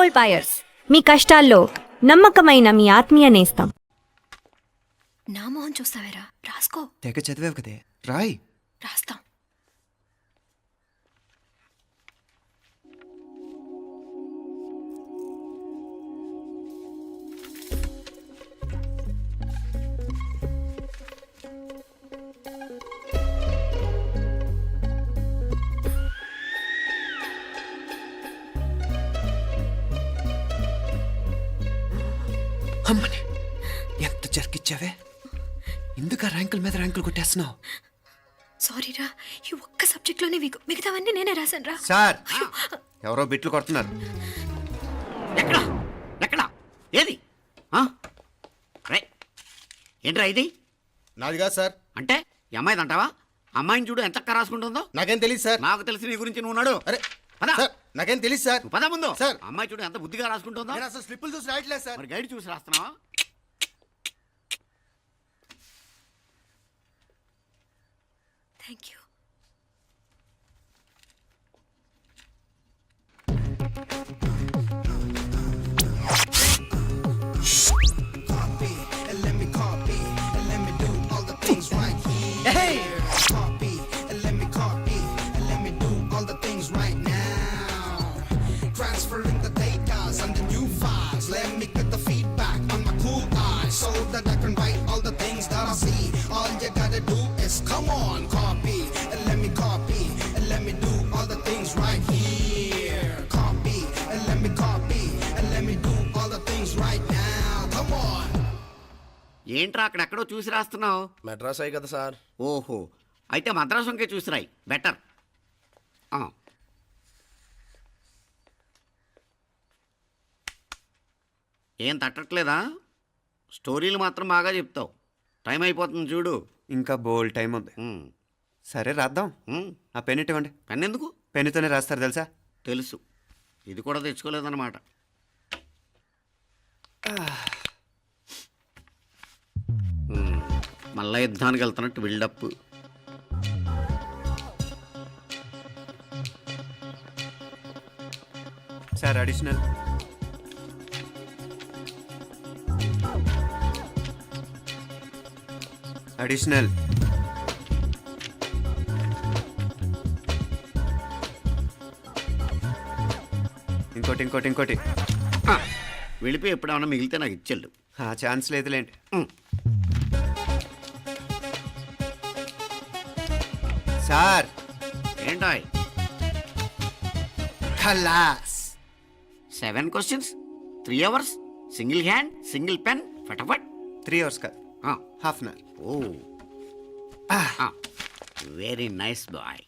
Gold buyers, మీ కష్టాల్లో నమ్మకమైన మీ ఆత్మీయ నేస్తం. నా మొహం చూస్తావేరా, రాసుకో. తెగ చదివావు కదే, రాయ్. రాస్తాం. అమ్మని ఎంత జరికిచ్చావే, ఎందుకు ర్యాంకుల మీద ర్యాంకులు కొట్టేస్తున్నావు? సారీరా, ఈ ఒక్క సబ్జెక్ట్లోనే వీకు, మిగతావన్నీ నేనే రాశాను రా. సార్, ఎవరో బిట్లు కొడుతున్నారు. ఎక్కడ ఎక్కడ ఏది ఏంట్రా ఇది? నాది కాదు సార్. అంటే ఈ అమ్మాయిది అంటావా? అమ్మాయిని చూడు ఎంత రాసుకుంటుందో. నాకేం తెలియదు సార్. నాకు తెలిసి నీ గురించి నువ్వు నాడు. అరే పద. సార్, నాకేం తెలియదు సార్. నువ్వు పద ముందు. సార్. అమ్మాయి చూడు ఎంత బుద్ధిగా రాసుకుంటుందో. నేను అసలు స్లిప్పులు చూసి రాయట్లేదు సార్. మరి గైడ్ చూసి రాస్తున్నావా? Thank you. Transferring the data and the new files. Let me get the feedback on my cool eyes so that I can write all the things that I see. All you gotta do is come on, copy and let me copy and let me do all the things right here. Copy and let me copy and let me do all the things right now. Come on. ఏంట్రా అక్కడెక్కడో చూసి రాస్తున్నావు? మెడ్రాస్ అయ్యి కదా sir. ఓహో, అయితే మద్రాసు వంకే చూసి రాయి, better. ఏం తట్టట్లేదా? స్టోరీలు మాత్రం బాగా చెప్తావు. టైం అయిపోతుంది చూడు. ఇంకా బోల్ టైం ఉంది. సరే రాద్దాం. ఆ పెన్ ఇవ్వండి. పెన్ ఎందుకు? పెన్నుతోనే రాస్తారు తెలుసా? తెలుసు. ఇది కూడా తెచ్చుకోలేదన్నమాట. మళ్ళా యుద్ధానికి వెళ్తున్నట్టు బిల్డప్. Sir additional. అడిషనల్. ఇంకోటి ఇంకోటి ఇంకోటి. వెళ్ళిపోయి ఎప్పుడేమన్నా మిగిలితే నాకు ఇచ్చేళ్ళు. ఆ ఛాన్స్ లేదులేండి. సార్ ఏంటాయ్? ఖలాస్. 7 questions, 3 hours, single hand, single pen, ఫటాఫట్. 3 hours కాదు, half an hour. Oh, very nice boy.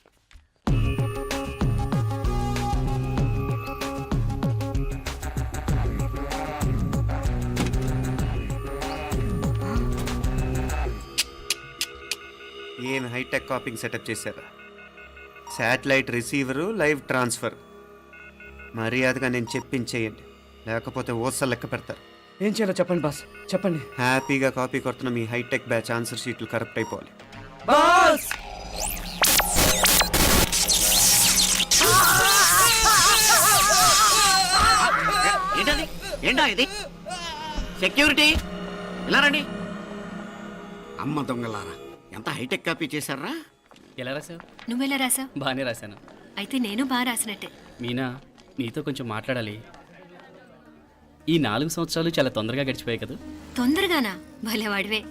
ఏం హైటెక్ కాపింగ్ సెటప్ చేశారా? Satellite receiver, live transfer. మర్యాదగా నేను చెప్పించేయండి, లేకపోతే ఓసలు లెక్క పెడతారు. ఏం చేయాలో చెప్పండి బాస్, చెప్పండి. హ్యాపీగా కాపీ కొడుతున్న మీ హైటెక్ బ్యాచ్ ఆన్సర్ షీట్లు కరెక్ట్ అయిపోవాలి. బాస్ ఏంటది? ఏంటా ఇది? సెక్యూరిటీ ఇలా రండి. అమ్మ దొంగలారా, ఎంత హైటెక్ కాపీ చేశారా? ఎలా రాసావు? నువ్వెలా రాసావు? బాగానే రాశాను. అయితే నేను బాగా రాసినట్టే. మీనా, నీతో కొంచెం మాట్లాడాలి. ఈ 4 సంవత్సరాలు చాలా తొందరగా గడిచిపోయాయి కదా? తొందరగానా? భలేవాడివే.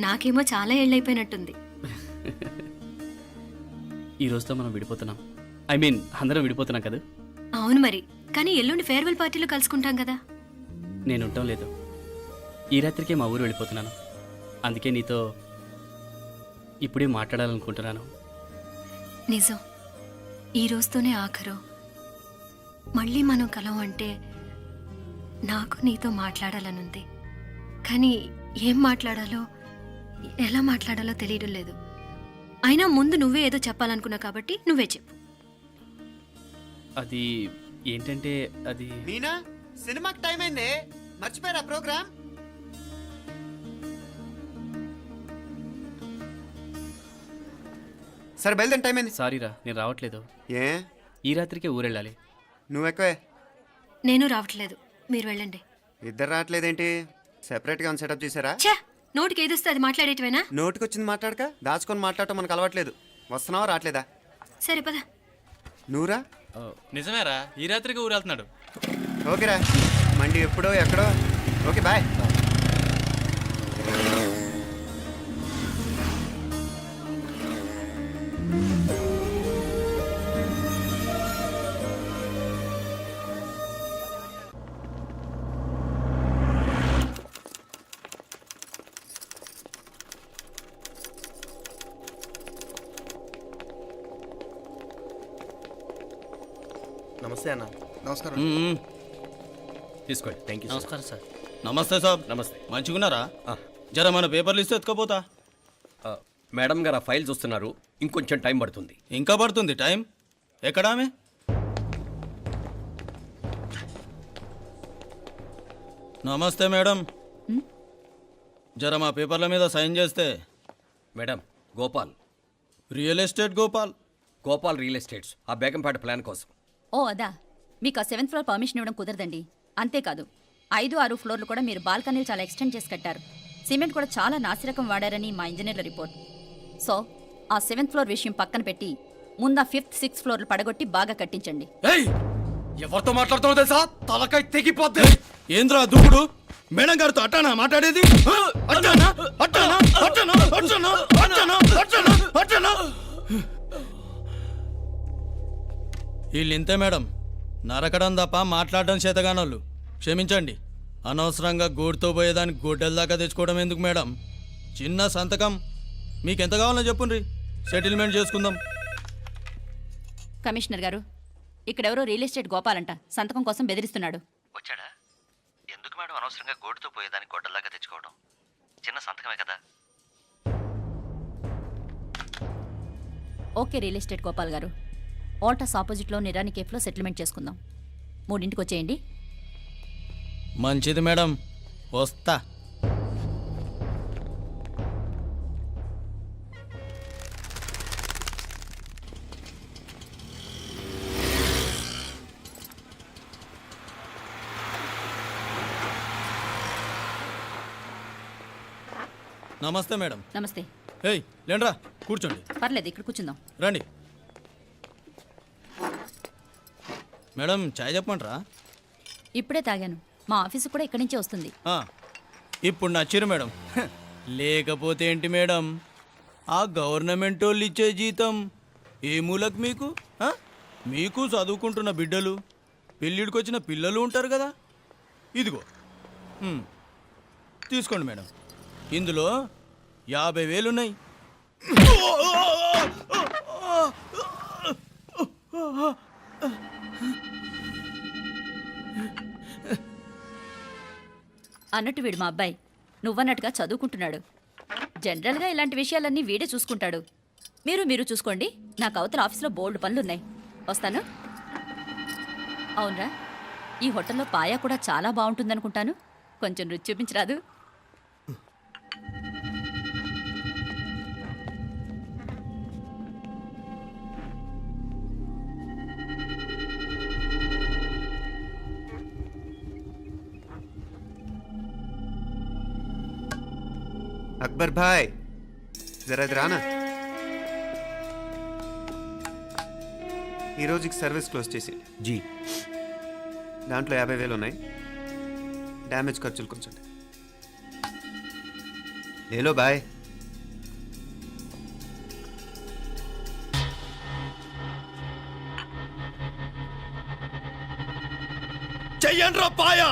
నాకేమో చాలా ఏళ్ళైపోయినట్టుంది. ఈ రోజుతో మనం విడిపోతున్నాం. ఐ మీన్ అందరం విడిపోతున్నాం కదా? అవును మరి, కానీ ఎల్లుండి ఫేర్వెల్ పార్టీలో కలుసుకుంటాం కదా. నేను ఉండటం లేదు. ఈ రాత్రికే మా ఊరు వెళ్ళిపోతున్నాను. అందుకే నీతో ఇప్పుడే మాట్లాడాలనుకుంటున్నాను. నిజం, ఈ రోజుతోనే ఆఖరు. మళ్ళీ మనం కలం అంటే నాకు నీతో మాట్లాడాలనుంది. కానీ ఏం మాట్లాడాలో, ఎలా మాట్లాడాలో తెలియడం లేదు. అయినా ముందు నువ్వే ఏదో చెప్పాలనుకున్నా కాబట్టి నువ్వే చెప్పు. అది ఏంటంటే, అది మీనా, సినిమాకి టైం అయింది, మర్చిపోయారా ప్రోగ్రామ్? సరే బయలుదేరి, టైం అయింది. సారీరా, నేను రావట్లేదు. ఏ? ఈ రాత్రికే ఊరెళ్ళాలి. నువ్వు ఎక్కువే. నేను రావట్లేదు, మీరు వెళ్ళండి. ఇద్దరు రావట్లేదేంటి? సెపరేట్గా సెటప్ చేశారా? ఛే, నోటికి ఏదొస్తే అది మాట్లాడేటివేనా? నోటికి వచ్చింది మాట్లాడక దాచుకొని మాట్లాడటం మనకు అలవాట్లేదు. వస్తున్నావా రావట్లేదా? సరే పద. నువ్వురా. నిజమేరా, ఈ రాత్రికి ఊరు వెళ్తున్నాడు. ఓకేరా, మండి ఎప్పుడో ఎక్కడో. Okay bye. నమస్తే అన్న. నమస్కారం. తీసుకోండి. Thank you. నమస్కారం సార్. నమస్తే సాబ్. నమస్తే. మంచిగున్నారా? జర మన పేపర్లు ఇస్తే ఎత్తుకోపోతా. మేడం గారు ఆ ఫైల్ చూస్తున్నారు, ఇంకొంచెం టైం పడుతుంది. ఇంకా పడుతుంది టైం. ఎక్కడా ఆమె? నమస్తే మేడం. జర మా పేపర్ల మీద సైన్ చేస్తే. Madam, Gopal real estate Gopal. Gopal real estates ఆ బేగంపేట ప్లాన్ కోసం. ఓ అదా, మీకు ఆ 7th ఫ్లోర్ పర్మిషన్ ఇవ్వడం కుదరదండి. అంతేకాదు 5, 6 ఫ్లోర్లు కూడా మీరు బాల్కనీలు చాలా ఎక్స్టెండ్ చేసి కట్టారు. సిమెంట్ కూడా చాలా నాసిరకం వాడారని మా ఇంజనీర్ల రిపోర్ట్. సో ఆ 7th ఫ్లోర్ విషయం పక్కన పెట్టి ముందు ఆ 5th, 6th ఫ్లోర్లు పడగొట్టి బాగా కట్టించండి. ఎవరితో మాట్లాడుతున్నావు తెలుసా? తలకాయ తెగిపోద్ది. ఏంద్రా దూకుడు? మేడం గారితో అట్టానా మాట్లాడేది? అట్టానా అట్టానా అట్టానా అట్టానా అట్టానా అట్టానా అట్టానా? వీళ్ళు ఇంతే మేడం, నరకడం తప్ప మాట్లాడడం చేతగానోళ్ళు. క్షమించండి, అనవసరంగా గూడుతో పోయేదానికి గొడ్డల దాకా తెచ్చుకోవడం ఎందుకు మేడం? చిన్న సంతకం మీకెంత కావాలో చెప్పుండ్రి, సెటిల్మెంట్ చేసుకుందాం. కమిషనర్ గారు, ఇక్కడెవరో రియల్ ఎస్టేట్ గోపాలంట సంతకం కోసం బెదిరిస్తున్నాడు. వచ్చాడా? ఎందుకు మేడం అనవసరంగా గోడుతో పోయేదానికి గొడ్డల్లాగా తెచ్చుకోవడం? చిన్న సంతకమే కదా. ఓకే రియల్ ఎస్టేట్ గోపాల్ గారు, ఆల్టాస్ ఆపోజిట్లో నిరాని కేఫ్లో సెటిల్మెంట్ చేసుకుందాం. 3ంటికి వచ్చేయండి. మంచిది మేడం, వస్తా. నమస్తే మేడం. నమస్తే. ఏయ్ లేండ్రా, కూర్చోండి. పర్లేదు, ఇక్కడ కూర్చుందాం. రండి మేడం, చాయ్ చెప్పమంటారా? ఇప్పుడే తాగాను. మా ఆఫీసు కూడా ఇక్కడి నుంచే వస్తుంది. ఇప్పుడు నచ్చిరు మేడం. లేకపోతే ఏంటి మేడం, ఆ గవర్నమెంట్ వాళ్ళు ఇచ్చే జీతం ఏ మూలకు మీకు? మీకు చదువుకుంటున్న బిడ్డలు, పెళ్ళిడికి వచ్చిన పిల్లలు ఉంటారు కదా. ఇదిగో తీసుకోండి మేడం, ఇందులో 50,000 ఉన్నాయి. అన్నట్టు వీడు మా అబ్బాయి నువ్వన్నట్టుగా చదువుకుంటున్నాడు. జనరల్గా ఇలాంటి విషయాలన్నీ వీడే చూసుకుంటాడు. మీరు చూసుకోండి. నాకు అవతల ఆఫీస్లో బోల్డ్ పనులున్నాయి. వస్తాను. అవునరా, ఈ హోటల్లో పాయా కూడా చాలా బాగుంటుందనుకుంటాను. కొంచెం రుచి చూపించరాదు? అక్బర్ భాయ్, జరా రానా. ఈ రోజుకి సర్వీస్ క్లోజ్ చేసి జీ, దాంట్లో 50,000 ఉన్నాయి. డ్యామేజ్ ఖర్చులు కొంచెం లేలో బాయ్. చెయ్యండి రా పాయా.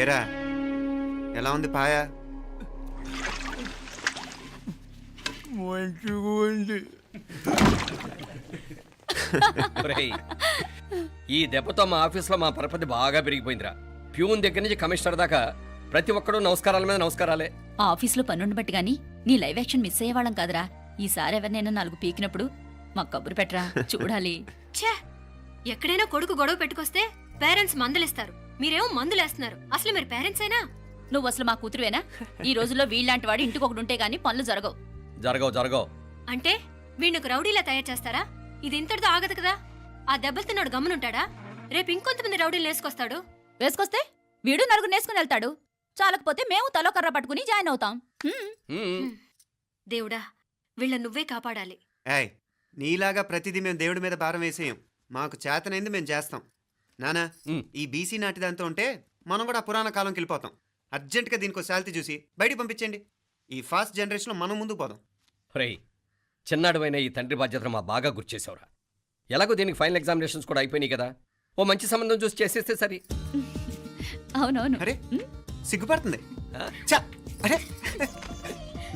ఏరా ఎలా ఉంది పాయ? మంచిగా ఉంది. ఒరేయ్, ఈ దెబ్బతో మా ఆఫీస్లో మా పరపతి బాగా పెరిగిపోయిందిరా. ప్యూన్ దగ్గర నుంచి కమిషనర్ దాకా ప్రతి ఒక్కడు నమస్కారాల మీద నమస్కారాలే. ఆ ఆఫీస్లో పనుండి బట్టి గాని నీ లైవ్ యాక్షన్ మిస్ అయ్యేవాళ్ళం కాదురా. ఈసారి ఎవరినైనా 4 పీకినప్పుడు మాకు కబురు పెట్టరా, చూడాలి. ఛే, ఎక్కడైనా కొడుకు గొడవ పెట్టుకొస్తే పేరెంట్స్ మందులిస్తారు, మీరేమో మందులేస్తున్నారు. అసలు మీరు పేరెంట్స్ అయినా? నువ్వు అసలు మా కూతురువేనా? ఈ రోజుల్లో వీళ్ళలాంటి వాడు ఇంటికి ఒకటి ఉంటే గానీ పనులు జరగవు. జరగవు. అంటే వీణ్ణకు రౌడీలా తయారు చేస్తారా? ఇది ఇంతటితో ఆగదు కదా. ఆ దెబ్బలు తిన్నాడు గమ్మునుంటాడా? రేపు ఇంకొంతమంది రౌడీలు వేసుకొస్తాడు. వేసుకొస్తే వీడు 4 నేసుకుని వెళ్తాడు. చాలకపోతే మేము తలో కర్ర పట్టుకుని జాయిన్ అవుతాం. దేవుడా, వీళ్ళ నువ్వే కాపాడాలి. ఏయ్, నీలాగా ప్రతిదీ మేము దేవుడి మీద భారం వేసేయం. మాకు చేతనైంది మేము చేస్తాం. నానా, ఈ బీసీ నాటి దాంతో ఉంటే మనం కూడా పురాణ కాలంకి వెళ్ళిపోతాం. అర్జెంటుగా దీనికి ఒక శాలిటీ చూసి బయటికి పంపించండి. ఈ ఫాస్ట్ జనరేషన్లో మనం ముందుకు పోదాం. ఒరేయ్, చిన్నాడువైన ఈ తండ్రి బాధ్యతను మా బాగా గుర్చేసావురా. ఎలాగో దీనికి ఫైనల్ ఎగ్జామినేషన్స్ కూడా అయిపోయినాయి కదా, ఓ మంచి సంబంధం చూసి చేసేస్తే సరి. అవునవును. అరే సిగ్గుపడుతుంది. ఛ, అరే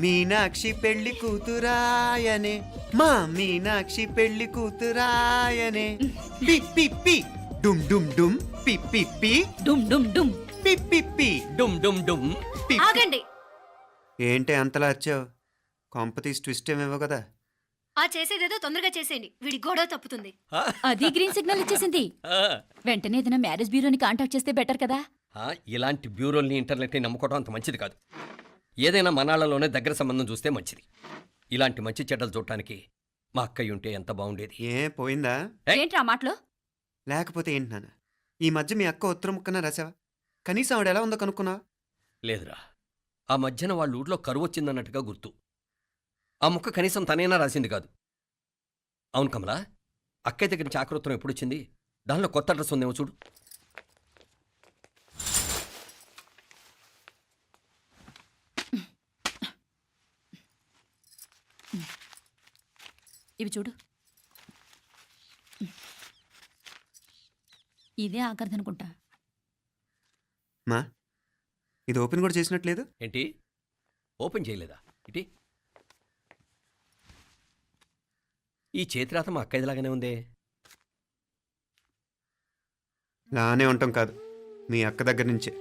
మీనాక్షి పెళ్లి కూతురాయనే, మా మీనాక్షి పెళ్లి కూతురాయనే. పి పి పి డుమ్ డుమ్ డుమ్ పి పి పి డుమ్ డుమ్ డుమ్ పి పి పి డుమ్ డుమ్ డుమ్. పి. ఆగండి. ఏంటి అంతలా వచ్చావు? కాంపతీస్ ట్విస్ట్ ఏమేవో కదా. ఆ చేసేదేదో తొందరగా చేసేయండి, వీడి గొడవ తప్పుతుంది. అది గ్రీన్ సిగ్నల్ ఇచ్చేసింది. వెంటనే ఏదైనా మ్యారేజ్ బ్యూరోని కాంటాక్ట్ చేస్తే బెటర్ కదా. ఇలాంటి బ్యూరోల్ని ఇంటర్నెట్ని నమ్ముకోవడం అంత మంచిది కాదు. ఏదైనా మనాళ్ళలోనే దగ్గర సంబంధం చూస్తే మంచిది. ఇలాంటి మంచి చెడ్డలు చూడటానికి మా అక్కయ్య ఉంటే ఎంత బాగుండేది. ఏ పోయిందా? ఏంట్రా మాటలు? లేకపోతే ఏంటి నాన్న, ఈ మధ్య మీ అక్క ఉత్తరం ముక్కన రాసావా? కనీసం ఆవిడ ఎలా ఉందో కనుక్కున్నా? లేదురా, ఆ మధ్యన వాళ్ళ ఊర్లో కరువు వచ్చిందన్నట్టుగా గుర్తు. ఆ ముక్క కనీసం తనైనా రాసింది కాదు. అవును కమలా, అక్కయ్య దగ్గర నుంచి ఆకృతం ఎప్పుడు వచ్చింది? దానిలో కొత్త అడ్రస్ ఉందేమో చూడు. ఇవి చూడు. ఇదే ఆఖరిదనుకుంటా. మా ఇది ఓపెన్ కూడా చేసినట్లేదు. ఏంటి ఓపెన్ చేయలేదా? ఇటీ ఈ చేతిరాత మా అక్కయ్యలాగానే ఉందే. లానే ఉంటాం కాదు, మీ అక్క దగ్గర నుంచే.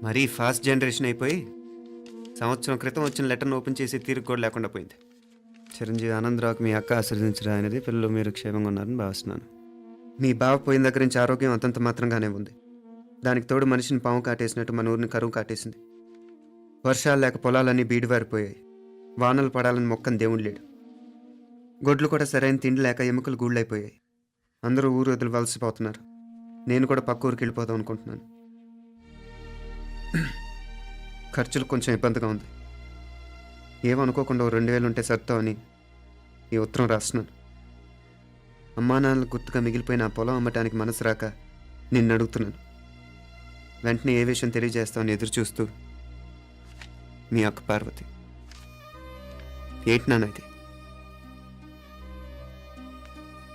మరీ ఫాస్ట్ జనరేషన్ అయిపోయి సంవత్సరం క్రితం వచ్చిన లెటర్ను ఓపెన్ చేసి తీరుకు కూడా లేకుండా పోయింది. చిరంజీవి ఆనందరావుకి మీ అక్క ఆశీర్వదించరా అనేది, పిల్లలు మీరు క్షేమంగా ఉన్నారని భావిస్తున్నాను. మీ బావ పోయిన దగ్గర నుంచి ఆరోగ్యం అంతంత మాత్రంగానే ఉంది. దానికి తోడు మనిషిని పాము కాటేసినట్టు మన ఊరిని కరువు కాటేసింది. వర్షాలు లేక పొలాలన్నీ బీడివారిపోయాయి. వానలు పడాలని మొక్కని దేవుడు లేడు. గొడ్లు కూడా సరైన తిండి లేక ఎముకలు గూళ్ళైపోయాయి. అందరూ ఊరు వదిలివలసిపోతున్నారు. నేను కూడా పక్క ఊరికి వెళ్ళిపోదాం అనుకుంటున్నాను. ఖర్చులు కొంచెం ఇబ్బందిగా ఉంది. ఏమనుకోకుండా 2000 ఉంటే సర్తామని ఈ ఉత్తరం రాస్తున్నాను. అమ్మా నాన్నలకు గుర్తుగా మిగిలిపోయిన ఆ పొలం అమ్మటానికి మనసు రాక నిన్ను అడుగుతున్నాను. వెంటనే ఏ విషయం తెలియజేస్తామని ఎదురు చూస్తూ మీ అక్క పార్వతి. ఏంటి నాన్న ఇది?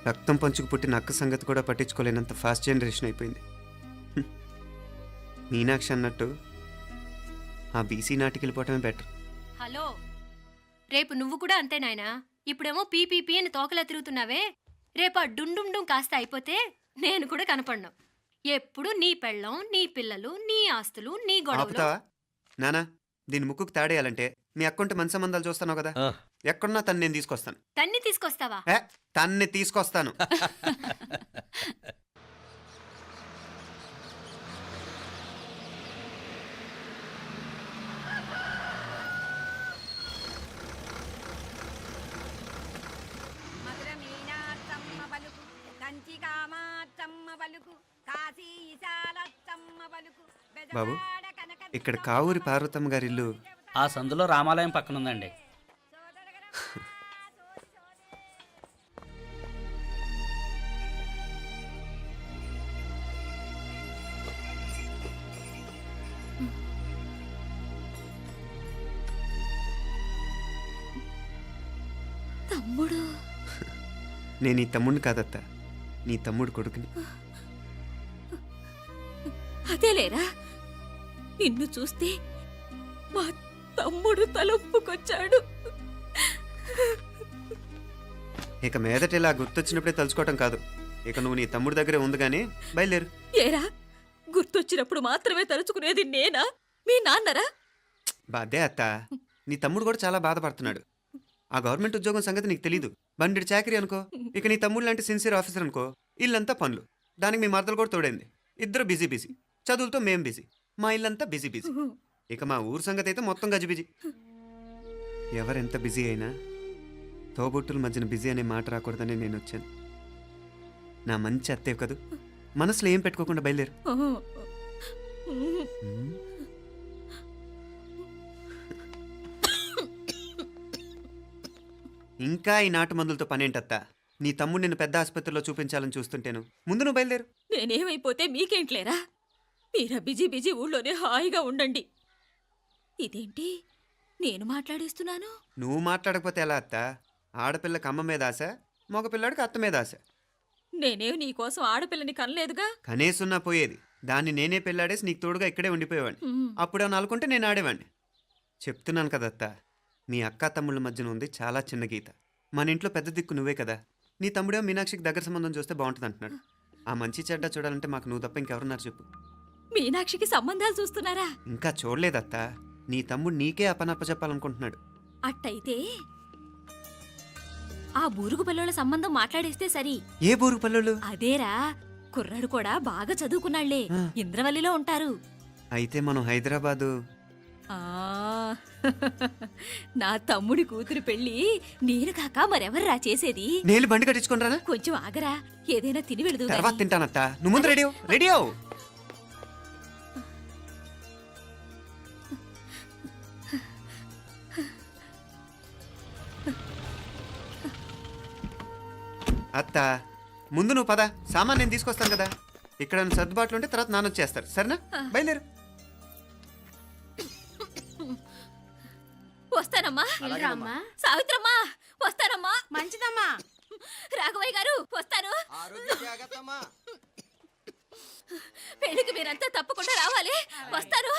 రక్తం పంచుకు పుట్టిన అక్క సంగతి కూడా పట్టించుకోలేనంత ఫాస్ట్ జనరేషన్ అయిపోయింది. మీనాక్షి అన్నట్టు ఆ బీసీ నాటికి వెళ్ళిపోవటమే బెటర్. హలో, రేపు నువ్వు కూడా అంతే నాయనా. ఇప్పుడేమో పీపీపీ అని తోకలా తిరుగుతున్నావే, రేపు ఆ డుండుండుం కాస్త అయిపోతే నేను కూడా కనపడను. ఎప్పుడు నీ పెళ్ళం, నీ పిల్లలు, నీ ఆస్తులు, నీ గొడవలు. ఆపుతావా నానా? దీని ముక్కుకు తాడేయాలంటే మీ అక్కంటే మంచి సంబంధాలు చూస్తాను కదా. ఎక్కడున్నా తను నేను తీసుకొస్తాను. తన్ని తీసుకొస్తావా? తన్ని తీసుకొస్తాను. బాబు, ఇక్కడ కావూరి పార్వతమ్మ గారి ఇల్లు ఆ సందులో రామాలయం పక్కన ఉందండి. తమ్ముడు నేను నీ తమ్ముడిని కాదత్త, నీ తమ్ముడు కొడుకుని. అదేలేరా, నిన్ను చూస్తే మా తమ్ముడు తలొప్పుకొచ్చాడు. ఇక మీదట ఇలా గుర్తొచ్చినప్పుడే తలుచుకోవటం కాదు. ఇక నువ్వు నీ తమ్ముడి దగ్గరే ఉంది కానీ బయలుదేరు. ఏరా, గుర్తొచ్చినప్పుడు మాత్రమే తలుచుకునేది నేనా, మీ నాన్నరా? బాధే అత్త, నీ తమ్ముడు కూడా చాలా బాధపడుతున్నాడు. ఆ గవర్నమెంట్ ఉద్యోగం సంగతి నీకు తెలీదు. బండి చాకరీ అనుకో. ఇక నీ తమ్ముడు లాంటి సిన్సియర్ ఆఫీసర్ అనుకో. ఇల్లంతా పనులు, దానికి మీ మరదలు కూడా తోడైంది. ఇద్దరు బిజీ బిజీ, చదువులతో మేం బిజీ, మా ఇల్లంతా బిజీ బిజీ. ఇక మా ఊరు సంగతి అయితే మొత్తం గజిబిజీ. ఎవరెంత బిజీ అయినా తోబుట్టుల మధ్యన బిజీ అనే మాట రాకూడదని నేను వచ్చాను. నా మంచి అత్తే కదూ, మనసులో ఏం పెట్టుకోకుండా బయలుదేరు. ఇంకా ఈ నాటు మందులతో పనేంటత్తా? నీ తమ్ముడు నిన్ను పెద్ద ఆసుపత్రిలో చూపించాలని చూస్తుంటేను. ముందు నువ్వు బయలుదేరు. నేనేమైపోతే మీకేంట్లేరా? మీరా బిజీ బిజీ ఊళ్ళోనే హాయిగా ఉండండి. ఇదేంటి నేను మాట్లాడేస్తున్నాను? నువ్వు మాట్లాడకపోతే ఎలా అత్తా? ఆడపిల్లకి అమ్మ మీద ఆశ, మగపిల్లాడికి అత్త మీద ఆశ. నేనేం నీకోసం ఆడపిల్లని కనలేదుగా. కనేసున్నా పోయేది. దాన్ని నేనే పెళ్ళాడేసి నీకు తోడుగా ఇక్కడే ఉండిపోయేవాడిని. అప్పుడు అని అనుకుంటే నేను ఆడేవాడిని. చెప్తున్నాను కదత్తా, మీ అక్క తమ్ముళ్ళ మధ్యన ఉంది చాలా చిన్న గీత. మన ఇంట్లో పెద్ద దిక్కు నువ్వే కదా. నీ తమ్ముడే మీనాక్షికి దగ్గర సంబంధం చూస్తే బాగుంటుంది అంటున్నాడు. ఆ మంచి చెడ్డ చూడాలంటే మాకు నువ్వు తప్ప ఇంకెవరున్నారు చెప్పు? మీనాక్షికి సంబంధాలు చూస్తున్నారా? ఇంకా చూడలేదత్తా. నీ తమ్ముడు నీకే అపనప్ప చెప్పాలనుకుంటున్నాడు. అట్టయితే ఆ బూరుగు పిల్లల సంబంధం మాట్లాడేస్తే సరి. ఏ బూరు పల్లెలు? అదేరా, కుర్రాడు కూడా బాగా చదువుకున్నాళ్లే, ఇంద్రవల్లిలో ఉంటారు. అయితే మనం హైదరాబాదు. ఆ నా తమ్ముడి కూతురు పెళ్లి నేను కాక మరెవర్రా చేసేది? నేను బండి కట్టించుకుంటారా? కొంచెం ఆగరా, ఏదైనా తిని వెళదు. తర్వాత తింటానత్తా. నువ్వు ముందు రెడీ రెడీ అవు. అత్త, ముందు నువ్వు పద. సామాన్ నేను తీసుకొస్తాను కదా. ఇక్కడ సర్దుబాట్లు ఉంటే తర్వాత నాన్న వచ్చేస్తారు. సరేనా? బయలుదేరు. వస్తానమ్మా. సావిత్రమ్మా వస్తానమ్మా. మంచిదమ్మా. రాఘవయ్య గారు వస్తాను. పెళ్లికి మీరంతా తప్పకుండా రావాలి. వస్తాను.